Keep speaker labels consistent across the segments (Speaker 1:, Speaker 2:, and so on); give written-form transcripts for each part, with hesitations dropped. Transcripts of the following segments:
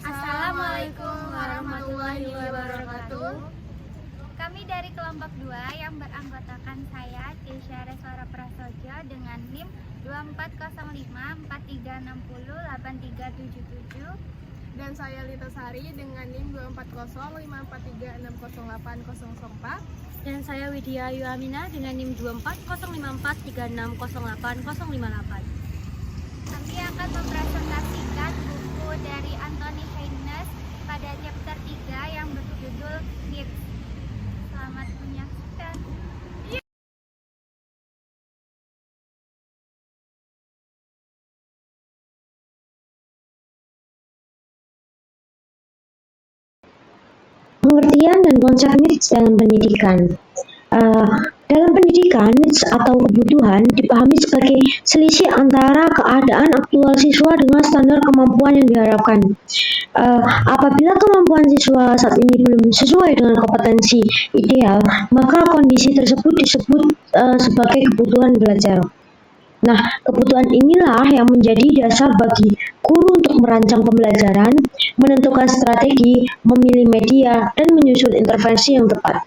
Speaker 1: Assalamualaikum warahmatullahi wabarakatuh.
Speaker 2: Kami dari kelompok 2 yang beranggotakan saya, Keisha Reswara Prasojo dengan NIM 240543608377
Speaker 1: Dan saya Lita Sari dengan NIM 240543608004.
Speaker 3: Dan saya Widya Ayu Aminah dengan NIM 240543608058.
Speaker 2: Kami akan mempresentasikan buku dari Anthony Haynes pada chapter 3 yang berjudul Needs. Selamat menyaksikan.
Speaker 4: Pengertian dan konsep needs dalam pendidikan. Dalam pendidikan, needs atau kebutuhan dipahami sebagai selisih antara keadaan aktual siswa dengan standar kemampuan yang diharapkan. Apabila kemampuan siswa saat ini belum sesuai dengan kompetensi ideal, maka kondisi tersebut disebut sebagai kebutuhan belajar. Nah, kebutuhan inilah yang menjadi dasar bagi guru untuk merancang pembelajaran, menentukan strategi, memilih media, dan menyusun intervensi yang tepat.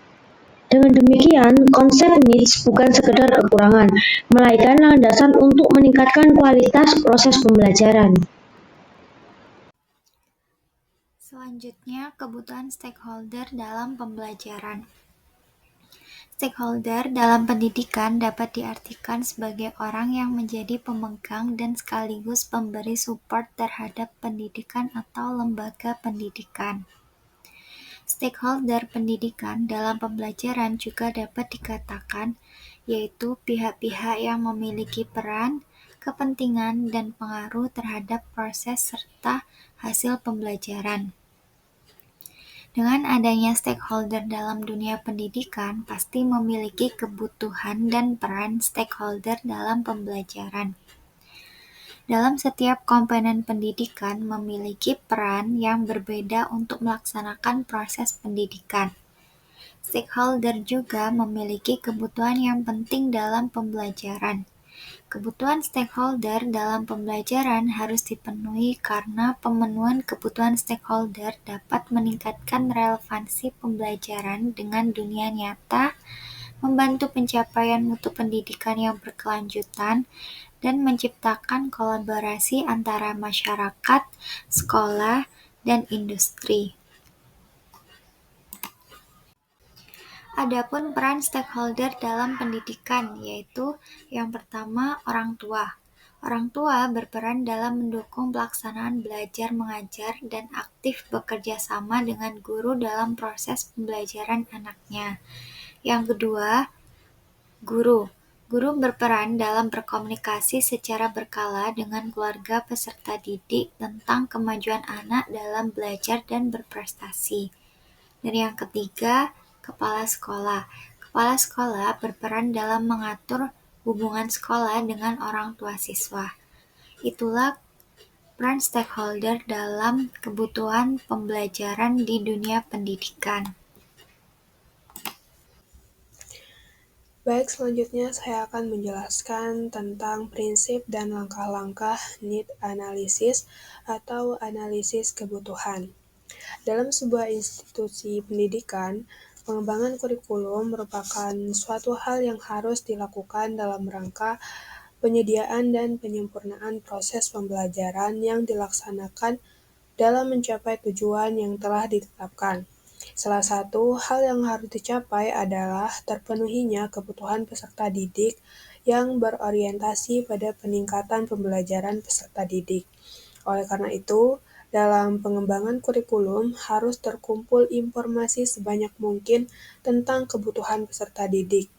Speaker 4: Dengan demikian, konsep needs bukan sekedar kekurangan, melainkan landasan untuk meningkatkan kualitas proses pembelajaran.
Speaker 2: Selanjutnya, kebutuhan stakeholder dalam pembelajaran. Stakeholder dalam pendidikan dapat diartikan sebagai orang yang menjadi pemegang dan sekaligus pemberi support terhadap pendidikan atau lembaga pendidikan. Stakeholder pendidikan dalam pembelajaran juga dapat dikatakan yaitu pihak-pihak yang memiliki peran, kepentingan, dan pengaruh terhadap proses serta hasil pembelajaran. Dengan adanya stakeholder dalam dunia pendidikan, pasti memiliki kebutuhan dan peran stakeholder dalam pembelajaran. Dalam setiap komponen pendidikan memiliki peran yang berbeda untuk melaksanakan proses pendidikan. Stakeholder juga memiliki kebutuhan yang penting dalam pembelajaran. Kebutuhan stakeholder dalam pembelajaran harus dipenuhi karena pemenuhan kebutuhan stakeholder dapat meningkatkan relevansi pembelajaran dengan dunia nyata, membantu pencapaian mutu pendidikan yang berkelanjutan, dan menciptakan kolaborasi antara masyarakat, sekolah, dan industri. Adapun peran stakeholder dalam pendidikan, yaitu yang pertama orang tua. Orang tua berperan dalam mendukung pelaksanaan belajar mengajar dan aktif bekerja sama dengan guru dalam proses pembelajaran anaknya. Yang kedua, guru. Guru berperan dalam berkomunikasi secara berkala dengan keluarga peserta didik tentang kemajuan anak dalam belajar dan berprestasi. Dan yang ketiga, kepala sekolah. Kepala sekolah berperan dalam mengatur hubungan sekolah dengan orang tua siswa. Itulah peran stakeholder dalam kebutuhan pembelajaran di dunia pendidikan.
Speaker 1: Baik, selanjutnya saya akan menjelaskan tentang prinsip dan langkah-langkah need analysis atau analisis kebutuhan. Dalam sebuah institusi pendidikan, pengembangan kurikulum merupakan suatu hal yang harus dilakukan dalam rangka penyediaan dan penyempurnaan proses pembelajaran yang dilaksanakan dalam mencapai tujuan yang telah ditetapkan. Salah satu hal yang harus dicapai adalah terpenuhinya kebutuhan peserta didik yang berorientasi pada peningkatan pembelajaran peserta didik. Oleh karena itu, dalam pengembangan kurikulum harus terkumpul informasi sebanyak mungkin tentang kebutuhan peserta didik.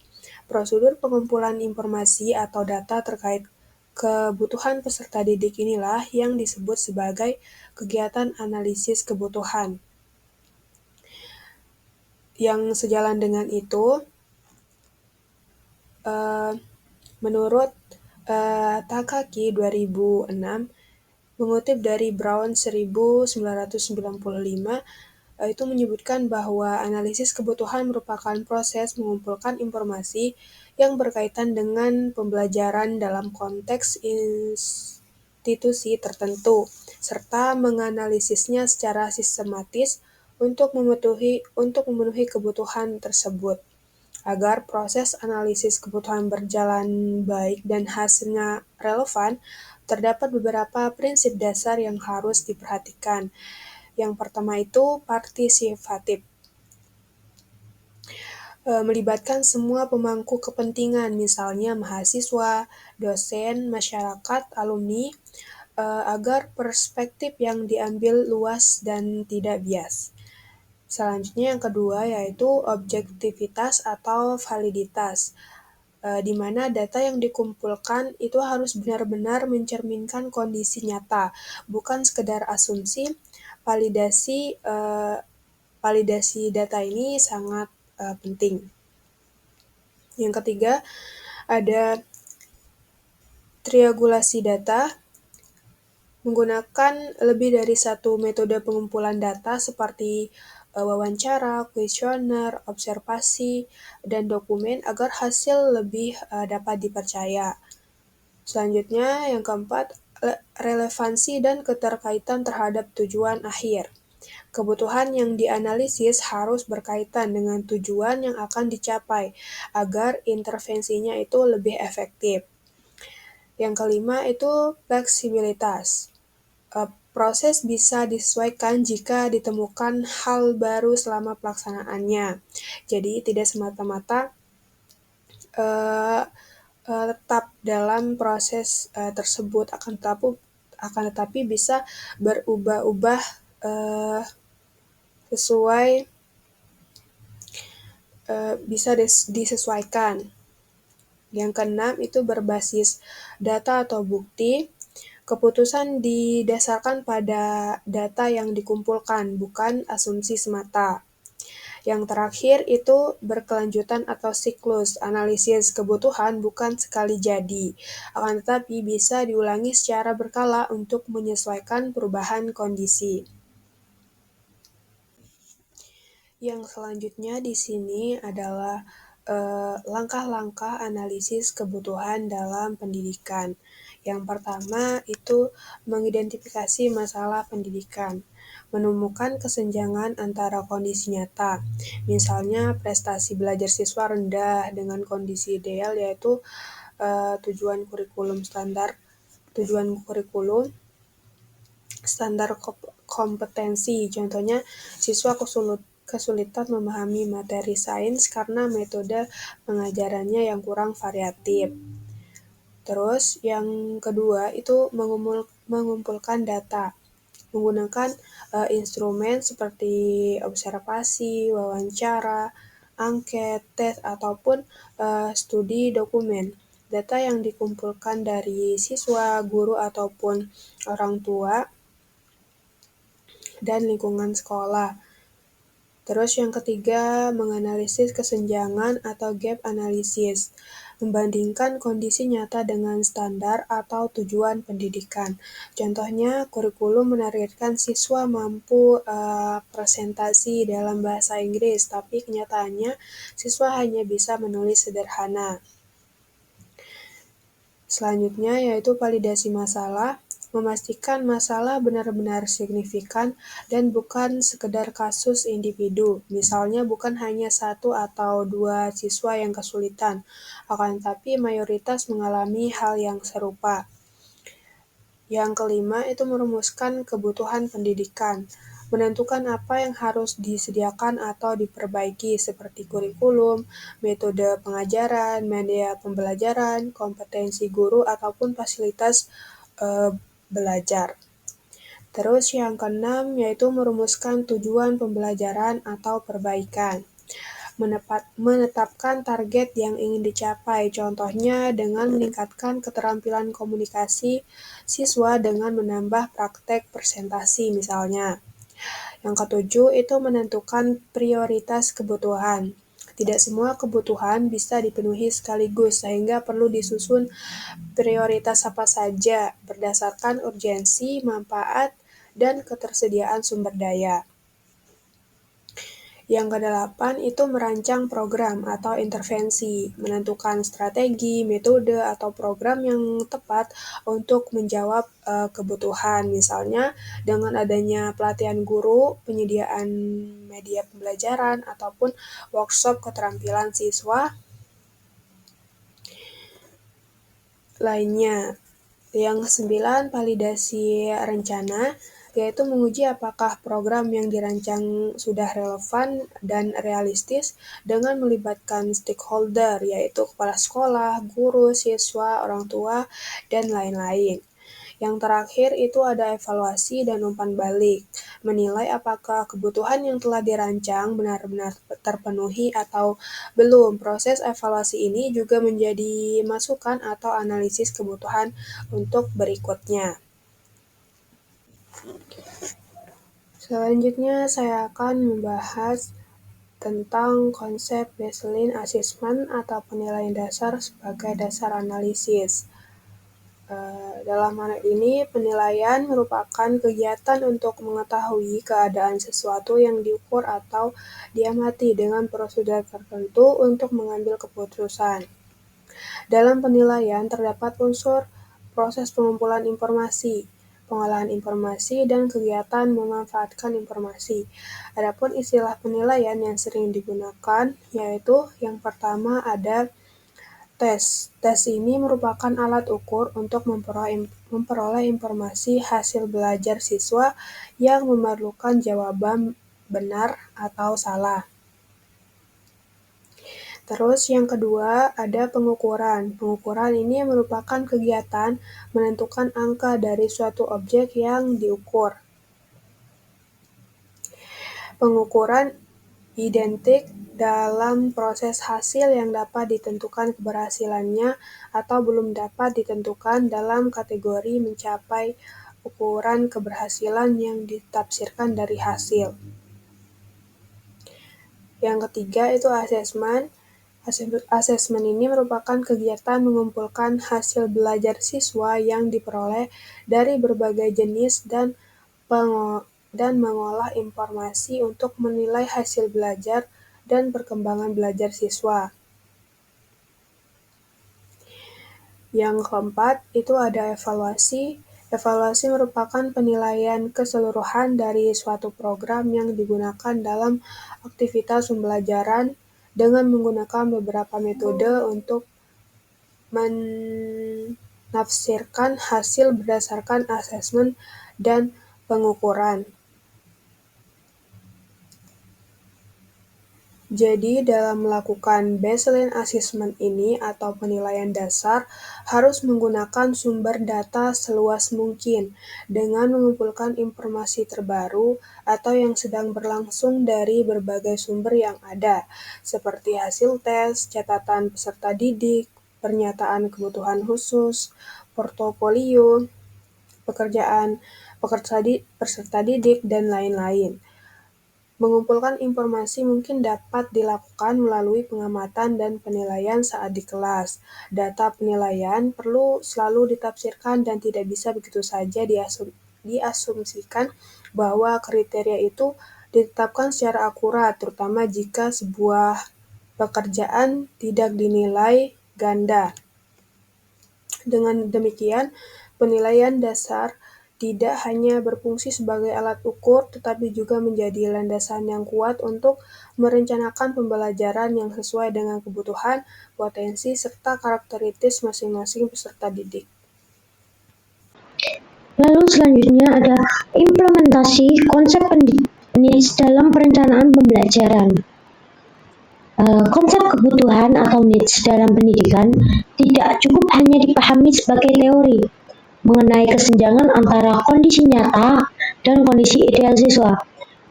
Speaker 1: Prosedur pengumpulan informasi atau data terkait kebutuhan peserta didik inilah yang disebut sebagai kegiatan analisis kebutuhan. Yang sejalan dengan itu, menurut Takaki 2006, mengutip dari Brown 1995, itu menyebutkan bahwa analisis kebutuhan merupakan proses mengumpulkan informasi yang berkaitan dengan pembelajaran dalam konteks institusi tertentu. serta menganalisisnya secara sistematis untuk memenuhi kebutuhan tersebut. Agar proses analisis kebutuhan berjalan baik dan hasilnya relevan, terdapat beberapa prinsip dasar yang harus diperhatikan. Yang pertama itu partisipatif, melibatkan semua pemangku kepentingan, misalnya mahasiswa, dosen, masyarakat, alumni, agar perspektif yang diambil luas dan tidak bias. Selanjutnya yang kedua yaitu objektivitas atau validitas, di mana data yang dikumpulkan itu harus benar-benar mencerminkan kondisi nyata, bukan sekedar asumsi. Validasi data ini sangat penting. Yang ketiga, ada triangulasi data, menggunakan lebih dari satu metode pengumpulan data seperti wawancara, kuesioner, observasi, dan dokumen agar hasil lebih dapat dipercaya. Selanjutnya, yang keempat, relevansi dan keterkaitan terhadap tujuan akhir. Kebutuhan yang dianalisis harus berkaitan dengan tujuan yang akan dicapai agar intervensinya itu lebih efektif. Yang kelima itu fleksibilitas. Proses bisa disesuaikan jika ditemukan hal baru selama pelaksanaannya. Jadi tidak semata-mata tetap dalam proses tersebut, akan tetapi bisa berubah-ubah bisa disesuaikan. Yang keenam itu berbasis data atau bukti. Keputusan didasarkan pada data yang dikumpulkan, bukan asumsi semata. Yang terakhir itu berkelanjutan atau siklus. Analisis kebutuhan bukan sekali jadi, akan tetapi bisa diulangi secara berkala untuk menyesuaikan perubahan kondisi. Yang selanjutnya di sini adalah langkah-langkah analisis kebutuhan dalam pendidikan. Yang pertama itu mengidentifikasi masalah pendidikan, menemukan kesenjangan antara kondisi nyata, misalnya prestasi belajar siswa rendah dengan kondisi ideal yaitu tujuan kurikulum standar kompetensi. Contohnya, siswa kesulitan memahami materi sains karena metode pengajarannya yang kurang variatif. Terus yang kedua itu mengumpulkan data, menggunakan instrumen seperti observasi, wawancara, angket, tes, ataupun studi dokumen. Data yang dikumpulkan dari siswa, guru, ataupun orang tua, dan lingkungan sekolah. Terus yang ketiga, menganalisis kesenjangan atau gap analysis, membandingkan kondisi nyata dengan standar atau tujuan pendidikan. Contohnya, kurikulum menargetkan siswa mampu presentasi dalam bahasa Inggris, tapi kenyataannya siswa hanya bisa menulis sederhana. Selanjutnya yaitu validasi masalah, memastikan masalah benar-benar signifikan dan bukan sekedar kasus individu. Misalnya bukan hanya satu atau dua siswa yang kesulitan, akan tetapi mayoritas mengalami hal yang serupa. Yang kelima itu merumuskan kebutuhan pendidikan, menentukan apa yang harus disediakan atau diperbaiki seperti kurikulum, metode pengajaran, media pembelajaran, kompetensi guru, ataupun fasilitas belajar. Terus yang keenam yaitu merumuskan tujuan pembelajaran atau perbaikan. Menetapkan target yang ingin dicapai, contohnya dengan meningkatkan keterampilan komunikasi siswa dengan menambah praktek presentasi misalnya. Yang ketujuh itu menentukan prioritas kebutuhan. Tidak semua kebutuhan bisa dipenuhi sekaligus, sehingga perlu disusun prioritas apa saja berdasarkan urgensi, manfaat, dan ketersediaan sumber daya. Yang kedelapan itu merancang program atau intervensi, menentukan strategi, metode, atau program yang tepat untuk menjawab kebutuhan. Misalnya dengan adanya pelatihan guru, penyediaan media pembelajaran, ataupun workshop keterampilan siswa lainnya. Yang kesembilan, validasi rencana, yaitu menguji apakah program yang dirancang sudah relevan dan realistis dengan melibatkan stakeholder, yaitu kepala sekolah, guru, siswa, orang tua, dan lain-lain. Yang terakhir itu ada evaluasi dan umpan balik, menilai apakah kebutuhan yang telah dirancang benar-benar terpenuhi atau belum. Proses evaluasi ini juga menjadi masukan atau analisis kebutuhan untuk berikutnya. Selanjutnya saya akan membahas tentang konsep baseline assessment atau penilaian dasar sebagai dasar analisis. Dalam hal ini, penilaian merupakan kegiatan untuk mengetahui keadaan sesuatu yang diukur atau diamati dengan prosedur tertentu untuk mengambil keputusan. Dalam penilaian terdapat unsur proses pengumpulan informasi, pengolahan informasi, dan kegiatan memanfaatkan informasi. Adapun istilah penilaian yang sering digunakan yaitu yang pertama ada tes. Tes ini merupakan alat ukur untuk memperoleh informasi hasil belajar siswa yang memerlukan jawaban benar atau salah. Terus yang kedua ada pengukuran. Pengukuran ini merupakan kegiatan menentukan angka dari suatu objek yang diukur. Pengukuran identik dalam proses hasil yang dapat ditentukan keberhasilannya atau belum dapat ditentukan dalam kategori mencapai ukuran keberhasilan yang ditafsirkan dari hasil. Yang ketiga itu asesmen. Asesmen ini merupakan kegiatan mengumpulkan hasil belajar siswa yang diperoleh dari berbagai jenis dan mengolah informasi untuk menilai hasil belajar dan perkembangan belajar siswa. Yang keempat itu ada evaluasi. Evaluasi merupakan penilaian keseluruhan dari suatu program yang digunakan dalam aktivitas pembelajaran dengan menggunakan beberapa metode untuk menafsirkan hasil berdasarkan asesmen dan pengukuran. Jadi dalam melakukan baseline assessment ini atau penilaian dasar harus menggunakan sumber data seluas mungkin dengan mengumpulkan informasi terbaru atau yang sedang berlangsung dari berbagai sumber yang ada, seperti hasil tes, catatan peserta didik, pernyataan kebutuhan khusus, portofolio, pekerjaan peserta didik, dan lain-lain. Mengumpulkan informasi mungkin dapat dilakukan melalui pengamatan dan penilaian saat di kelas. Data penilaian perlu selalu ditafsirkan dan tidak bisa begitu saja diasumsikan bahwa kriteria itu ditetapkan secara akurat, terutama jika sebuah pekerjaan tidak dinilai ganda. Dengan demikian, penilaian dasar tidak hanya berfungsi sebagai alat ukur, tetapi juga menjadi landasan yang kuat untuk merencanakan pembelajaran yang sesuai dengan kebutuhan, potensi, serta karakteristik masing-masing peserta didik.
Speaker 4: Lalu selanjutnya ada implementasi konsep needs dalam perencanaan pembelajaran. Konsep kebutuhan atau needs dalam pendidikan tidak cukup hanya dipahami sebagai teori mengenai kesenjangan antara kondisi nyata dan kondisi ideal siswa.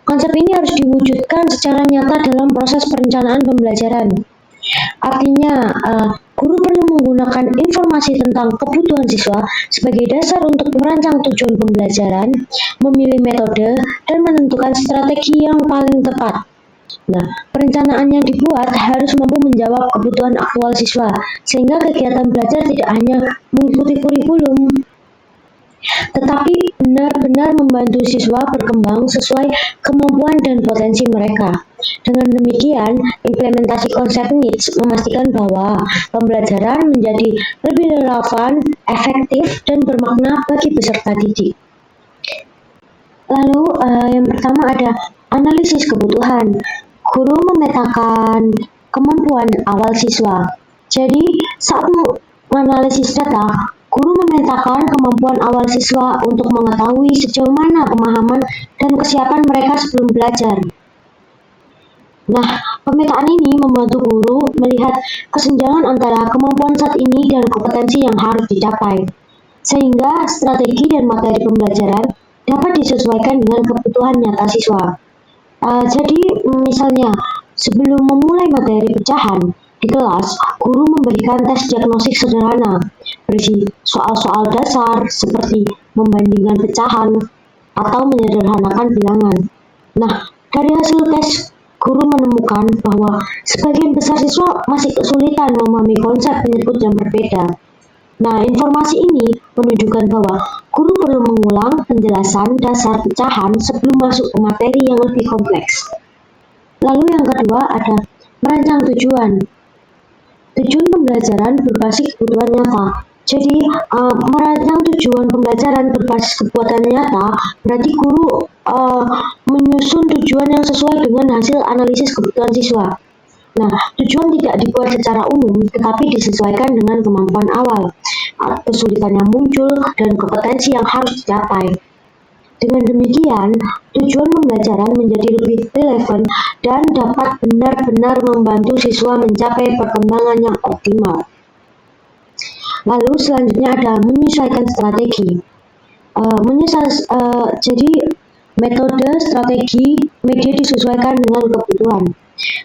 Speaker 4: Konsep ini harus diwujudkan secara nyata dalam proses perencanaan pembelajaran. Artinya, guru perlu menggunakan informasi tentang kebutuhan siswa sebagai dasar untuk merancang tujuan pembelajaran, memilih metode, dan menentukan strategi yang paling tepat. Nah, perencanaan yang dibuat harus mampu menjawab kebutuhan aktual siswa, sehingga kegiatan belajar tidak hanya mengikuti kurikulum, tetapi benar-benar membantu siswa berkembang sesuai kemampuan dan potensi mereka. Dengan demikian, implementasi konsep needs memastikan bahwa pembelajaran menjadi lebih relevan, efektif, dan bermakna bagi peserta didik. Lalu yang pertama ada analisis kebutuhan. Guru memetakan kemampuan awal siswa. Jadi saat menganalisis data, guru memetakan kemampuan awal siswa untuk mengetahui sejauh mana pemahaman dan kesiapan mereka sebelum belajar. Nah, pemetaan ini membantu guru melihat kesenjangan antara kemampuan saat ini dan kompetensi yang harus dicapai, sehingga strategi dan materi pembelajaran dapat disesuaikan dengan kebutuhan nyata siswa. Jadi, misalnya, sebelum memulai materi pecahan di kelas, guru memberikan tes diagnostik sederhana, berisi soal-soal dasar seperti membandingkan pecahan atau menyederhanakan bilangan. Nah, dari hasil tes, guru menemukan bahwa sebagian besar siswa masih kesulitan memahami konsep penyebut yang berbeda. Nah, informasi ini menunjukkan bahwa guru perlu mengulang penjelasan dasar pecahan sebelum masuk ke materi yang lebih kompleks. Lalu yang kedua ada merancang tujuan. Tujuan pembelajaran berbasis kebutuhan nyata. Jadi, merancang tujuan pembelajaran berbasis kebutuhan nyata berarti guru menyusun tujuan yang sesuai dengan hasil analisis kebutuhan siswa. Nah, tujuan tidak dibuat secara umum, tetapi disesuaikan dengan kemampuan awal, kesulitan yang muncul, dan kompetensi yang harus dicapai. Dengan demikian, tujuan pembelajaran menjadi lebih relevan dan dapat benar-benar membantu siswa mencapai perkembangan yang optimal. Lalu selanjutnya ada menyesuaikan strategi. Jadi metode, strategi, media disesuaikan dengan kebutuhan.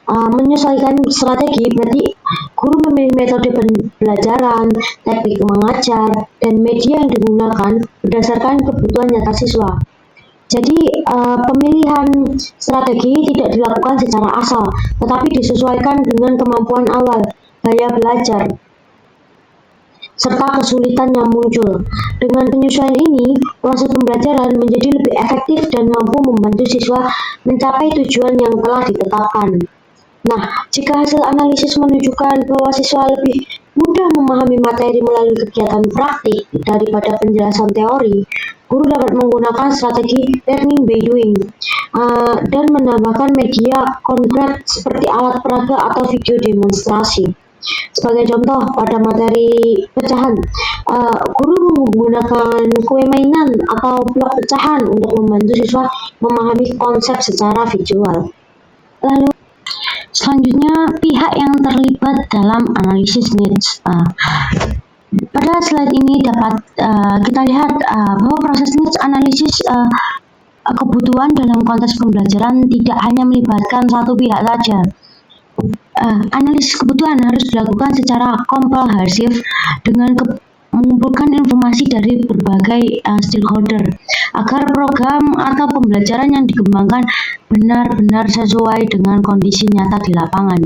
Speaker 4: Menyesuaikan strategi berarti guru memilih metode pembelajaran, teknik mengajar, dan media yang digunakan berdasarkan kebutuhan nyata siswa. Jadi pemilihan strategi tidak dilakukan secara asal, tetapi disesuaikan dengan kemampuan awal, gaya belajar, serta kesulitan yang muncul. Dengan penyesuaian ini, proses pembelajaran menjadi lebih efektif dan mampu membantu siswa mencapai tujuan yang telah ditetapkan. Nah, jika hasil analisis menunjukkan bahwa siswa lebih mudah memahami materi melalui kegiatan praktik daripada penjelasan teori, guru dapat menggunakan strategi learning by doing dan menambahkan media konkret seperti alat peraga atau video demonstrasi. Sebagai contoh, pada materi pecahan, guru menggunakan kue mainan atau blok pecahan untuk membantu siswa memahami konsep secara visual. Lalu, selanjutnya, pihak yang terlibat dalam analisis needs. Pada slide ini dapat kita lihat bahwa proses needs analisis kebutuhan dalam konteks pembelajaran tidak hanya melibatkan satu pihak saja. Analisis kebutuhan harus dilakukan secara komprehensif dengan mengumpulkan informasi dari berbagai stakeholder agar program atau pembelajaran yang dikembangkan benar-benar sesuai dengan kondisi nyata di lapangan.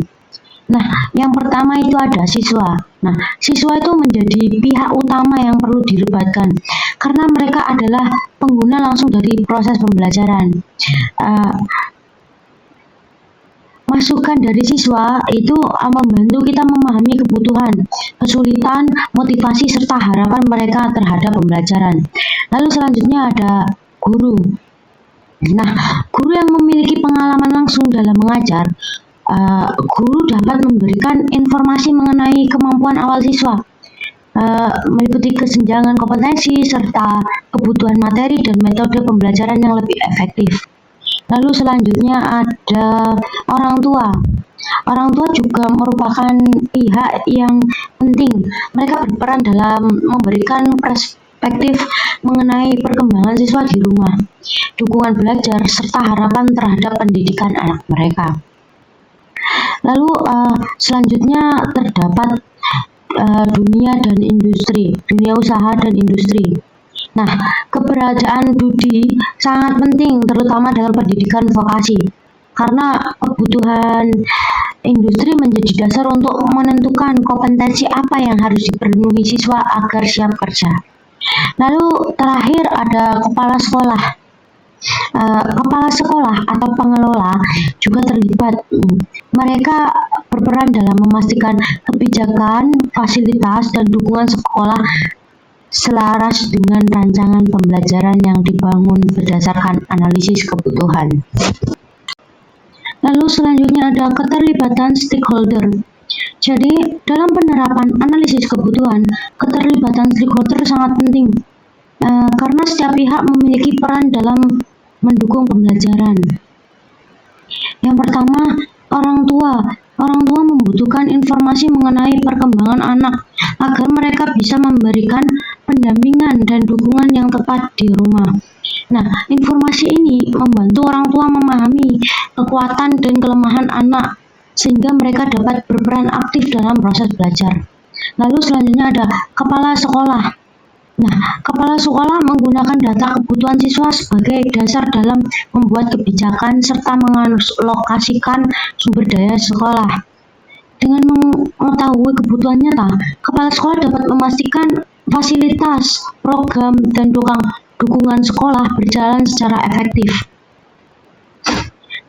Speaker 4: Nah, yang pertama itu ada siswa. Nah, siswa itu menjadi pihak utama yang perlu dilibatkan karena mereka adalah pengguna langsung dari proses pembelajaran. Masukan dari siswa itu membantu kita memahami kebutuhan, kesulitan, motivasi, serta harapan mereka terhadap pembelajaran. Lalu selanjutnya ada guru. Nah, guru yang memiliki pengalaman langsung dalam mengajar, guru dapat memberikan informasi mengenai kemampuan awal siswa, meliputi kesenjangan kompetensi, serta kebutuhan materi dan metode pembelajaran yang lebih efektif. Lalu selanjutnya ada orang tua. Orang tua juga merupakan pihak yang penting. Mereka berperan dalam memberikan perspektif mengenai perkembangan siswa di rumah, dukungan belajar, serta harapan terhadap pendidikan anak mereka. Lalu selanjutnya terdapat dunia dan industri, dunia usaha dan industri. Nah, keberadaan Dudi sangat penting terutama dalam pendidikan vokasi karena kebutuhan industri menjadi dasar untuk menentukan kompetensi apa yang harus dipenuhi siswa agar siap kerja. Lalu terakhir ada kepala sekolah. Kepala sekolah atau pengelola juga terlibat. Mereka berperan dalam memastikan kebijakan, fasilitas, dan dukungan sekolah selaras dengan rancangan pembelajaran yang dibangun berdasarkan analisis kebutuhan. Lalu selanjutnya ada keterlibatan stakeholder. Jadi, dalam penerapan analisis kebutuhan, keterlibatan stakeholder sangat penting karena setiap pihak memiliki peran dalam mendukung pembelajaran. Yang pertama, orang tua. Orang tua membutuhkan informasi mengenai perkembangan anak agar mereka bisa memberikan pendampingan dan dukungan yang tepat di rumah. Nah, informasi ini membantu orang tua memahami kekuatan dan kelemahan anak sehingga mereka dapat berperan aktif dalam proses belajar. Lalu selanjutnya ada kepala sekolah. Nah, kepala sekolah menggunakan data kebutuhan siswa sebagai dasar dalam membuat kebijakan serta mengalokasikan sumber daya sekolah. Dengan mengetahui kebutuhan nyata, kepala sekolah dapat memastikan fasilitas, program, dan dukungan sekolah berjalan secara efektif.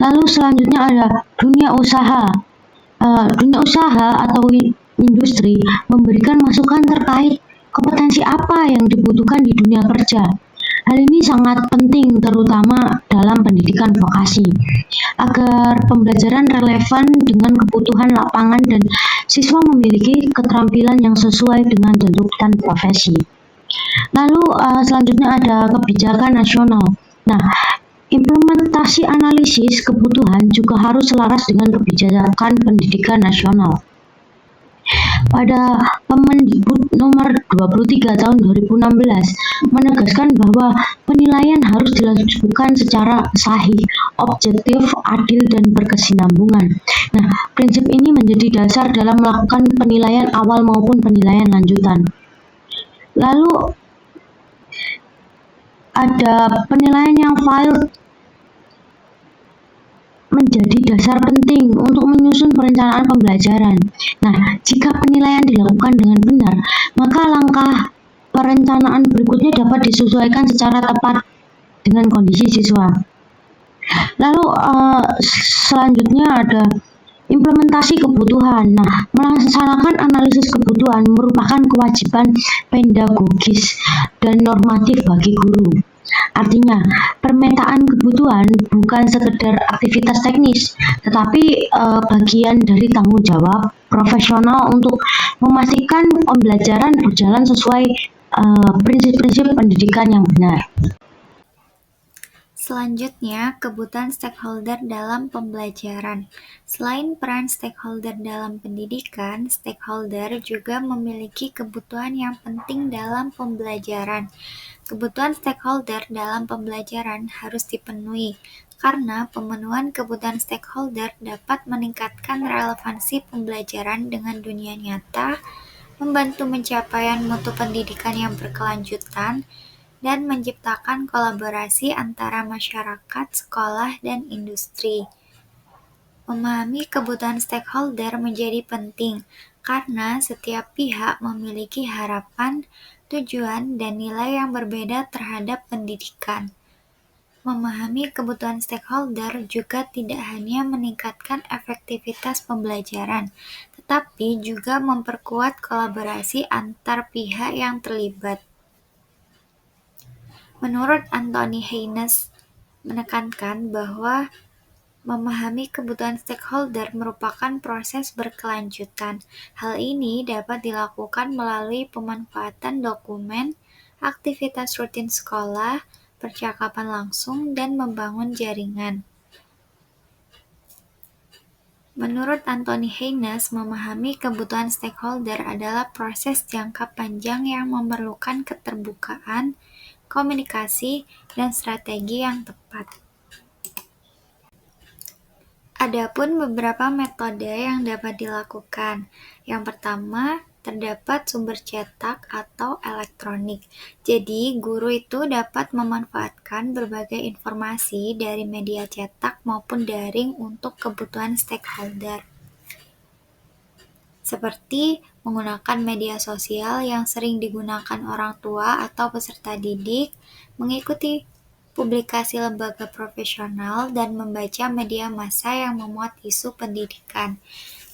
Speaker 4: Lalu selanjutnya ada dunia usaha. Dunia usaha atau industri memberikan masukan terkait kompetensi apa yang dibutuhkan di dunia kerja. Hal ini sangat penting terutama dalam pendidikan vokasi agar pembelajaran relevan dengan kebutuhan lapangan dan siswa memiliki keterampilan yang sesuai dengan tuntutan profesi. Lalu selanjutnya ada kebijakan nasional. Nah, implementasi analisis kebutuhan juga harus selaras dengan kebijakan pendidikan nasional. Pada Permendikbud nomor 23 tahun 2016 menegaskan bahwa penilaian harus dilakukan secara sahih, objektif, adil, dan berkesinambungan. Nah, prinsip ini menjadi dasar dalam melakukan penilaian awal maupun penilaian lanjutan. Lalu ada penilaian yang valid menjadi dasar penting untuk menyusun perencanaan pembelajaran. Nah, jika penilaian dilakukan dengan benar, maka langkah perencanaan berikutnya dapat disesuaikan secara tepat dengan kondisi siswa. Lalu selanjutnya ada implementasi kebutuhan. Nah, melaksanakan analisis kebutuhan merupakan kewajiban pedagogis dan normatif bagi guru. Artinya, pemetaan kebutuhan bukan sekedar aktivitas teknis, tetapi bagian dari tanggung jawab profesional untuk memastikan pembelajaran berjalan sesuai prinsip-prinsip pendidikan yang benar.
Speaker 2: Selanjutnya, kebutuhan stakeholder dalam pembelajaran. Selain peran stakeholder dalam pendidikan, stakeholder juga memiliki kebutuhan yang penting dalam pembelajaran. Kebutuhan stakeholder dalam pembelajaran harus dipenuhi, karena pemenuhan kebutuhan stakeholder dapat meningkatkan relevansi pembelajaran dengan dunia nyata, membantu pencapaian mutu pendidikan yang berkelanjutan, dan menciptakan kolaborasi antara masyarakat, sekolah, dan industri. Memahami kebutuhan stakeholder menjadi penting karena setiap pihak memiliki harapan, tujuan, dan nilai yang berbeda terhadap pendidikan. Memahami kebutuhan stakeholder juga tidak hanya meningkatkan efektivitas pembelajaran, tetapi juga memperkuat kolaborasi antar pihak yang terlibat. Menurut Anthony Haynes, menekankan bahwa memahami kebutuhan stakeholder merupakan proses berkelanjutan. Hal ini dapat dilakukan melalui pemanfaatan dokumen, aktivitas rutin sekolah, percakapan langsung, dan membangun jaringan. Menurut Anthony Haynes, memahami kebutuhan stakeholder adalah proses jangka panjang yang memerlukan keterbukaan, komunikasi, dan strategi yang tepat. Adapun beberapa metode yang dapat dilakukan. Yang pertama, terdapat sumber cetak atau elektronik. Jadi, guru itu dapat memanfaatkan berbagai informasi dari media cetak maupun daring untuk kebutuhan stakeholder. Seperti menggunakan media sosial yang sering digunakan orang tua atau peserta didik, mengikuti publikasi lembaga profesional, dan membaca media massa yang memuat isu pendidikan.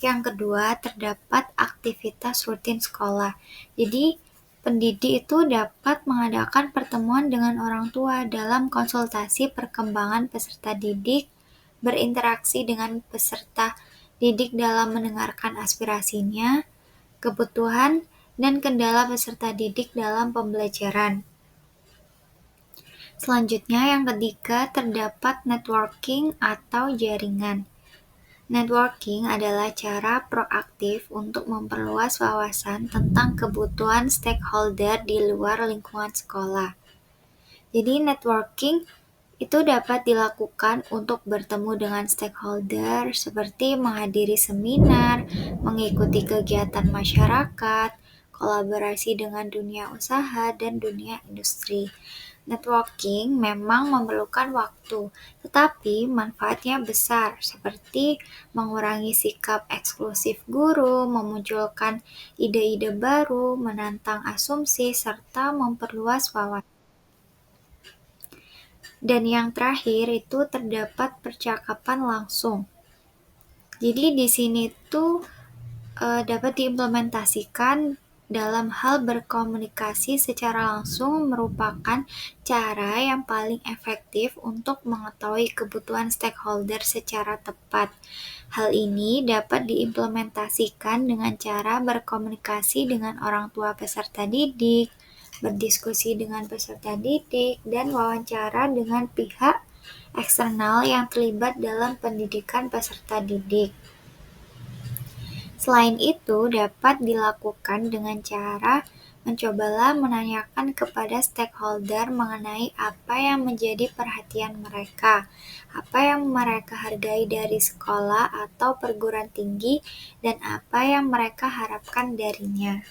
Speaker 2: Yang kedua, terdapat aktivitas rutin sekolah. Jadi, pendidik itu dapat mengadakan pertemuan dengan orang tua dalam konsultasi perkembangan peserta didik, berinteraksi dengan peserta didik dalam mendengarkan aspirasinya, kebutuhan, dan kendala peserta didik dalam pembelajaran. Selanjutnya, yang ketiga, terdapat networking atau jaringan. Networking adalah cara proaktif untuk memperluas wawasan tentang kebutuhan stakeholder di luar lingkungan sekolah. Jadi, networking itu dapat dilakukan untuk bertemu dengan stakeholder seperti menghadiri seminar, mengikuti kegiatan masyarakat, kolaborasi dengan dunia usaha dan dunia industri. Networking memang memerlukan waktu, tetapi manfaatnya besar, seperti mengurangi sikap eksklusif guru, memunculkan ide-ide baru, menantang asumsi, serta memperluas wawasan. Dan yang terakhir itu terdapat percakapan langsung. Jadi di sini tuh dapat diimplementasikan dalam hal berkomunikasi secara langsung merupakan cara yang paling efektif untuk mengetahui kebutuhan stakeholder secara tepat. Hal ini dapat diimplementasikan dengan cara berkomunikasi dengan orang tua peserta didik, berdiskusi dengan peserta didik, dan wawancara dengan pihak eksternal yang terlibat dalam pendidikan peserta didik. Selain itu, dapat dilakukan dengan cara mencobalah menanyakan kepada stakeholder mengenai apa yang menjadi perhatian mereka, apa yang mereka hargai dari sekolah atau perguruan tinggi, dan apa yang mereka harapkan darinya.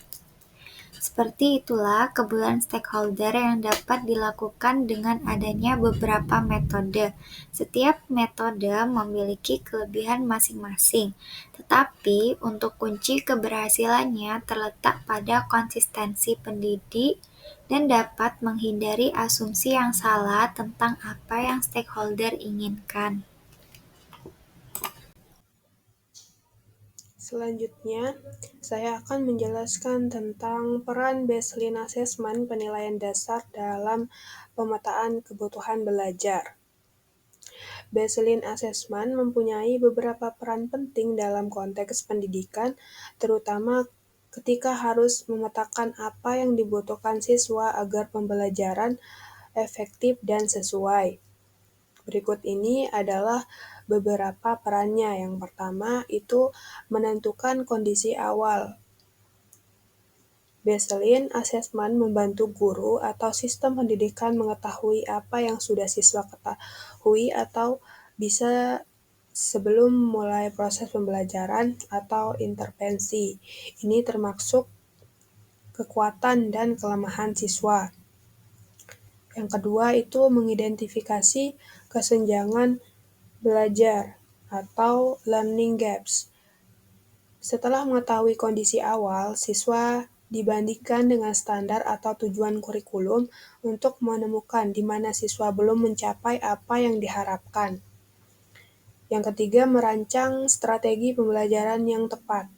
Speaker 2: Seperti itulah kebutuhan stakeholder yang dapat dilakukan dengan adanya beberapa metode. Setiap metode memiliki kelebihan masing-masing, tetapi untuk kunci keberhasilannya terletak pada konsistensi pendidik dan dapat menghindari asumsi yang salah tentang apa yang stakeholder inginkan.
Speaker 1: Selanjutnya, saya akan menjelaskan tentang peran baseline assessment penilaian dasar dalam pemetaan kebutuhan belajar. Baseline assessment mempunyai beberapa peran penting dalam konteks pendidikan, terutama ketika harus memetakan apa yang dibutuhkan siswa agar pembelajaran efektif dan sesuai. Berikut ini adalah beberapa perannya. Yang pertama itu menentukan kondisi awal. Baseline assessment membantu guru atau sistem pendidikan mengetahui apa yang sudah siswa ketahui atau bisa sebelum mulai proses pembelajaran atau intervensi. Ini termasuk kekuatan dan kelemahan siswa. Yang kedua itu mengidentifikasi kesenjangan belajar atau learning gaps. Setelah mengetahui kondisi awal, siswa dibandingkan dengan standar atau tujuan kurikulum untuk menemukan di mana siswa belum mencapai apa yang diharapkan. Yang ketiga, merancang strategi pembelajaran yang tepat.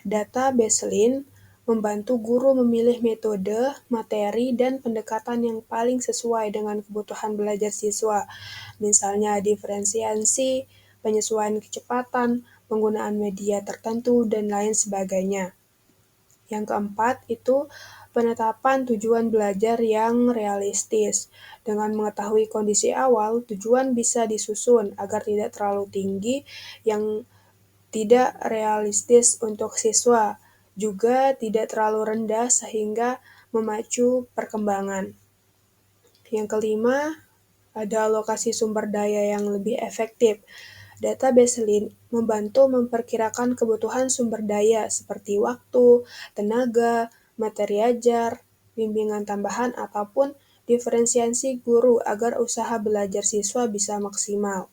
Speaker 1: Data baseline membantu guru memilih metode, materi, dan pendekatan yang paling sesuai dengan kebutuhan belajar siswa, misalnya diferensiasi, penyesuaian kecepatan, penggunaan media tertentu, dan lain sebagainya. Yang keempat itu penetapan tujuan belajar yang realistis. Dengan mengetahui kondisi awal, tujuan bisa disusun agar tidak terlalu tinggi yang tidak realistis untuk siswa, juga tidak terlalu rendah sehingga memacu perkembangan. Yang kelima, ada alokasi sumber daya yang lebih efektif. Data baseline membantu memperkirakan kebutuhan sumber daya seperti waktu, tenaga, materi ajar, bimbingan tambahan, ataupun diferensiasi guru agar usaha belajar siswa bisa maksimal.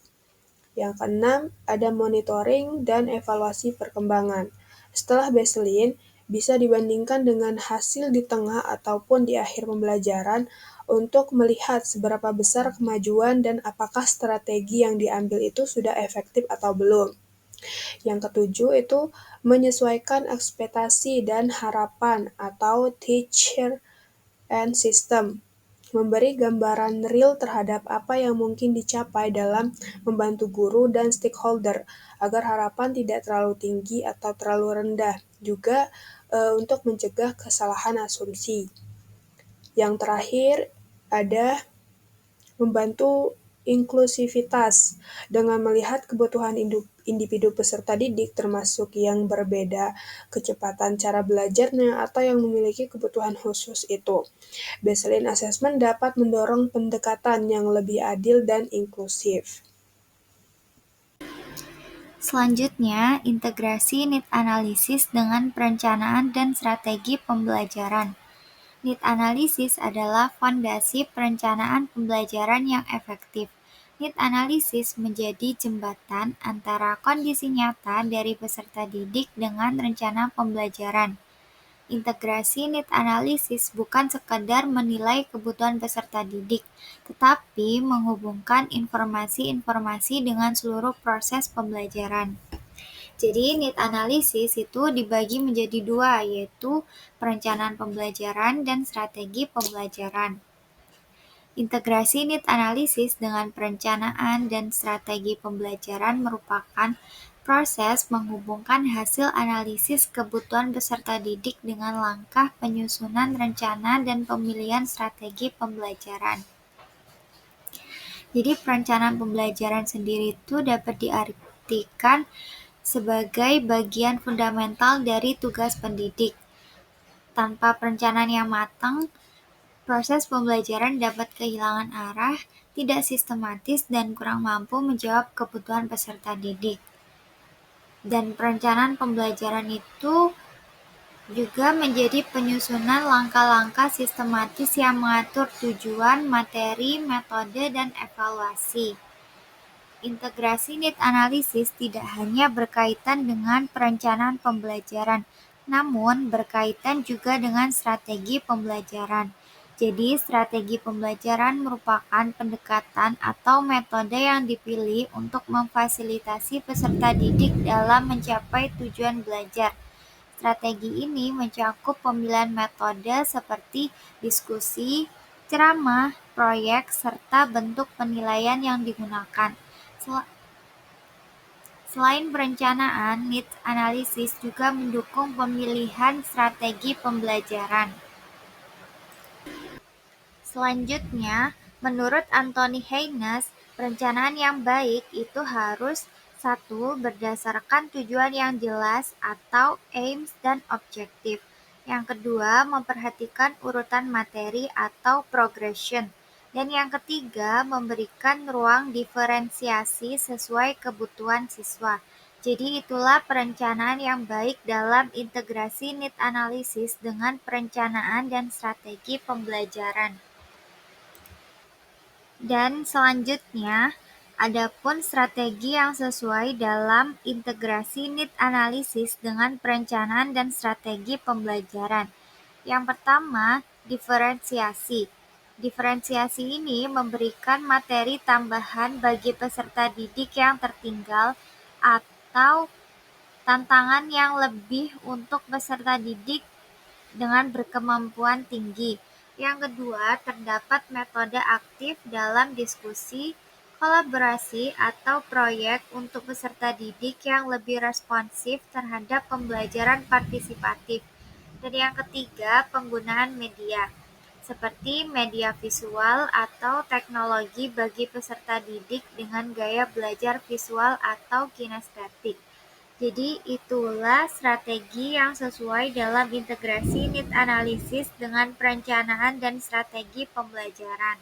Speaker 1: Yang keenam, ada monitoring dan evaluasi perkembangan. Setelah baseline, bisa dibandingkan dengan hasil di tengah ataupun di akhir pembelajaran untuk melihat seberapa besar kemajuan dan apakah strategi yang diambil itu sudah efektif atau belum. Yang ketujuh itu menyesuaikan ekspektasi dan harapan atau teacher and system. Memberi gambaran real terhadap apa yang mungkin dicapai dalam membantu guru dan stakeholder agar harapan tidak terlalu tinggi atau terlalu rendah. Juga untuk mencegah kesalahan asumsi. Yang terakhir ada membantu inklusivitas dengan melihat kebutuhan individu peserta didik termasuk yang berbeda kecepatan cara belajarnya atau yang memiliki kebutuhan khusus itu. Baseline assessment dapat mendorong pendekatan yang lebih adil dan inklusif.
Speaker 2: Selanjutnya, integrasi need analysis dengan perencanaan dan strategi pembelajaran. Need analysis adalah fondasi perencanaan pembelajaran yang efektif. Need analysis menjadi jembatan antara kondisi nyata dari peserta didik dengan rencana pembelajaran. Integrasi need analysis bukan sekadar menilai kebutuhan peserta didik, tetapi menghubungkan informasi-informasi dengan seluruh proses pembelajaran. Jadi need analysis itu dibagi menjadi dua, yaitu perencanaan pembelajaran dan strategi pembelajaran. Integrasi need analysis dengan perencanaan dan strategi pembelajaran merupakan proses menghubungkan hasil analisis kebutuhan peserta didik dengan langkah penyusunan rencana dan pemilihan strategi pembelajaran. Jadi perencanaan pembelajaran sendiri itu dapat diartikan sebagai bagian fundamental dari tugas pendidik. Tanpa perencanaan yang matang, proses pembelajaran dapat kehilangan arah, tidak sistematis, dan kurang mampu menjawab kebutuhan peserta didik. Dan perencanaan pembelajaran itu juga menjadi penyusunan langkah-langkah sistematis yang mengatur tujuan, materi, metode, dan evaluasi. Integrasi need analysis tidak hanya berkaitan dengan perencanaan pembelajaran, namun berkaitan juga dengan strategi pembelajaran. Jadi, strategi pembelajaran merupakan pendekatan atau metode yang dipilih untuk memfasilitasi peserta didik dalam mencapai tujuan belajar. Strategi ini mencakup pemilihan metode seperti diskusi, ceramah, proyek, serta bentuk penilaian yang digunakan. Selain perencanaan, need analysis juga mendukung pemilihan strategi pembelajaran. Selanjutnya, menurut Anthony Haynes, perencanaan yang baik itu harus 1. Berdasarkan tujuan yang jelas atau aims dan objektif. Yang kedua, memperhatikan urutan materi atau progression. Dan yang ketiga, memberikan ruang diferensiasi sesuai kebutuhan siswa. Jadi itulah perencanaan yang baik dalam integrasi need analysis dengan perencanaan dan strategi pembelajaran. Dan selanjutnya, adapun strategi yang sesuai dalam integrasi need analysis dengan perencanaan dan strategi pembelajaran. Yang pertama, diferensiasi. Diferensiasi ini memberikan materi tambahan bagi peserta didik yang tertinggal atau tantangan yang lebih untuk peserta didik dengan berkemampuan tinggi. Yang kedua, terdapat metode aktif dalam diskusi, kolaborasi, atau proyek untuk peserta didik yang lebih responsif terhadap pembelajaran partisipatif. Dan yang ketiga, penggunaan media, seperti media visual atau teknologi bagi peserta didik dengan gaya belajar visual atau kinestetik. Jadi itulah strategi yang sesuai dalam integrasi need analysis dengan perencanaan dan strategi pembelajaran.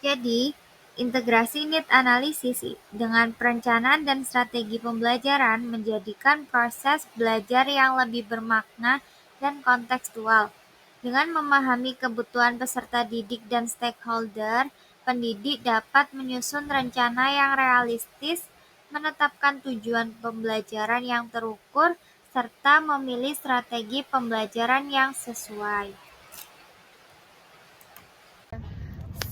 Speaker 2: Jadi, integrasi need analysis dengan perencanaan dan strategi pembelajaran menjadikan proses belajar yang lebih bermakna dan kontekstual. Dengan memahami kebutuhan peserta didik dan stakeholder, pendidik dapat menyusun rencana yang realistis, menetapkan tujuan pembelajaran yang terukur, serta memilih strategi pembelajaran yang sesuai.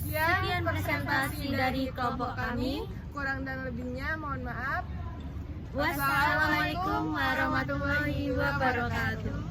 Speaker 3: Sekian presentasi dari kelompok kami.
Speaker 1: Kurang dan lebihnya mohon maaf.
Speaker 3: Wassalamualaikum warahmatullahi wabarakatuh.